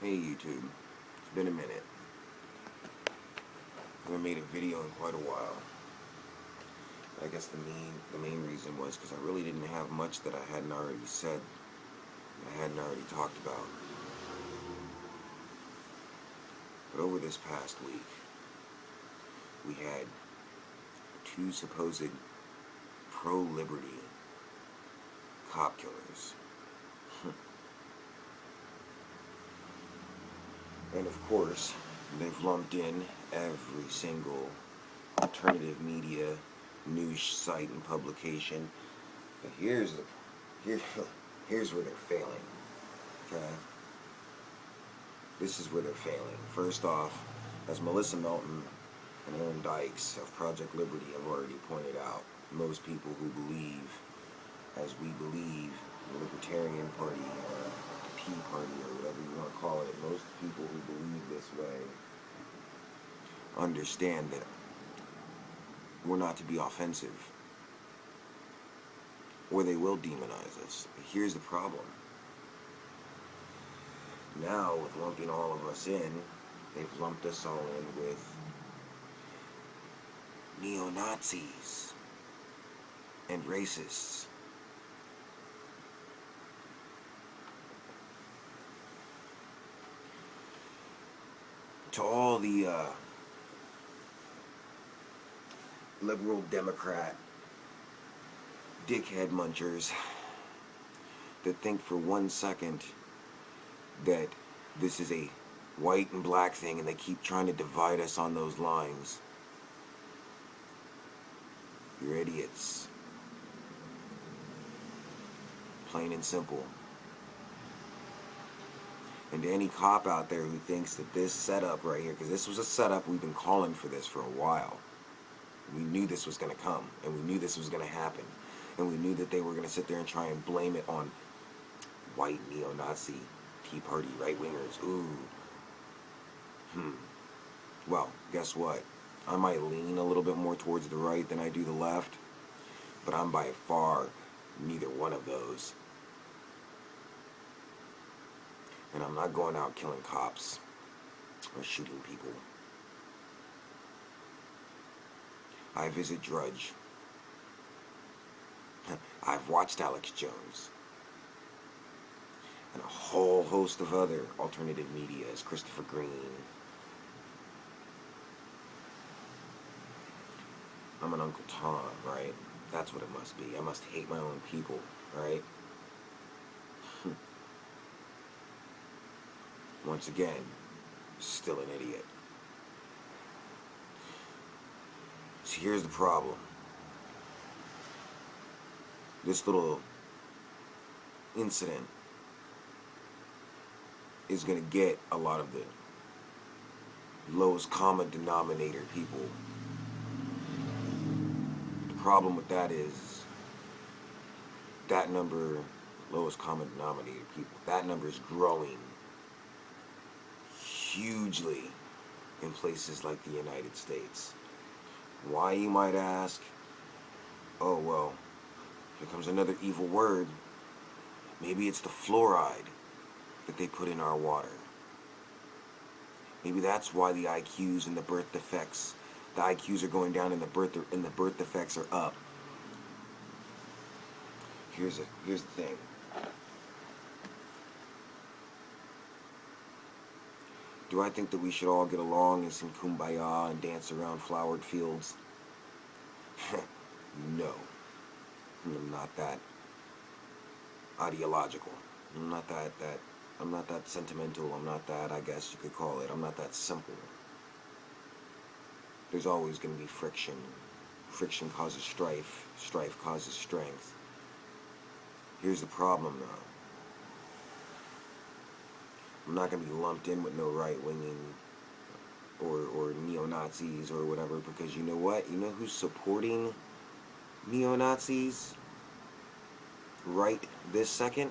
Hey YouTube, it's been a minute. I haven't made a video in quite a while. I guess the main reason was because I really didn't have much that I hadn't already said, that I hadn't already talked about. But over this past week, we had two supposed pro-liberty cop killers. And of course, they've lumped in every single alternative media news site and publication. But here's where they're failing. Okay? This is where they're failing. First off, as Melissa Melton and Aaron Dykes of Project Liberty have already pointed out, most people who believe, as we believe, the Libertarian Party or the Tea Party or whatever you want to call it, most people who believe this way understand that we're not to be offensive, or they will demonize us. But here's the problem. Now, with lumping all of us in, they've lumped us all in with neo-Nazis and racists. To all the liberal Democrat dickhead munchers that think for 1 second that this is a white and black thing and they keep trying to divide us on those lines. You're idiots. Plain and simple. And to any cop out there who thinks that this setup right here, because this was a setup, we've been calling for this for a while. We knew this was going to come, and we knew this was going to happen. And we knew that they were going to sit there and try and blame it on white neo-Nazi Tea Party right-wingers. Ooh. Well, guess what? I might lean a little bit more towards the right than I do the left, but I'm by far neither one of those. And I'm not going out killing cops or shooting people. I visit Drudge. I've watched Alex Jones. And a whole host of other alternative media, as Christopher Green. I'm an Uncle Tom, right? That's what it must be. I must hate my own people, right? Once again, still an idiot. So here's the problem. This little incident is going to get a lot of the lowest common denominator people. The problem with that is that number, lowest common denominator people, that number is growing hugely in places like the United States. Why, you might ask? Oh, well, here comes another evil word. Maybe it's the fluoride that they put in our water. Maybe that's why the IQs and the birth defects, the IQs are going down and the birth defects are up. Here's the thing. Do I think that we should all get along and sing Kumbaya and dance around flowered fields? No. I'm not that ideological. I'm not that sentimental. I'm not that, I guess you could call it. I'm not that simple. There's always going to be friction. Friction causes strife. Strife causes strength. Here's the problem, though. I'm not going to be lumped in with no right-winging or neo-Nazis or whatever, because you know what? You know who's supporting neo-Nazis right this second?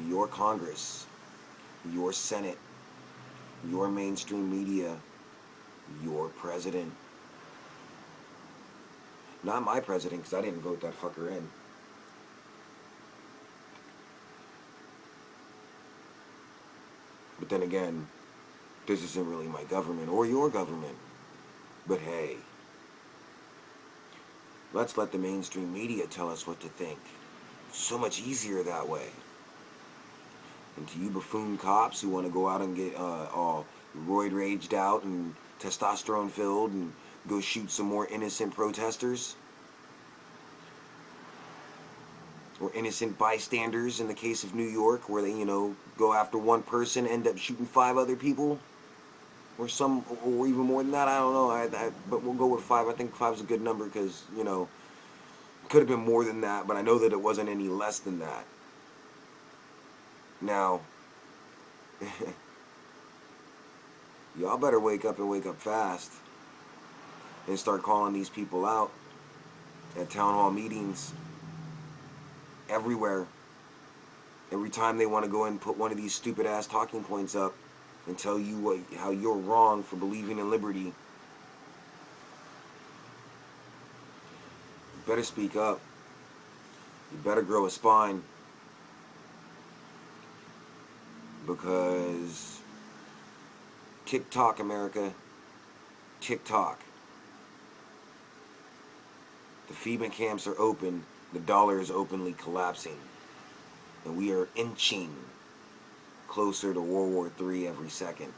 Your Congress, your Senate, your mainstream media, your president. Not my president, because I didn't vote that fucker in. But then again, this isn't really my government or your government. But hey, let's let the mainstream media tell us what to think. So much easier that way. And to you buffoon cops who want to go out and get all roid raged out and testosterone filled and go shoot some more innocent protesters or innocent bystanders in the case of New York, where they, go after one person, end up shooting 5 other people, or even more than that. I don't know. But we'll go with 5. I think 5 is a good number because it could have been more than that, but I know that it wasn't any less than that. Now, y'all better wake up and wake up fast and start calling these people out at town hall meetings everywhere. Every time they want to go and put one of these stupid ass talking points up and tell you how you're wrong for believing in liberty, you better speak up. You better grow a spine, because TikTok, America, TikTok. The FEMA camps are open. The dollar is openly collapsing. And we are inching closer to World War III every second.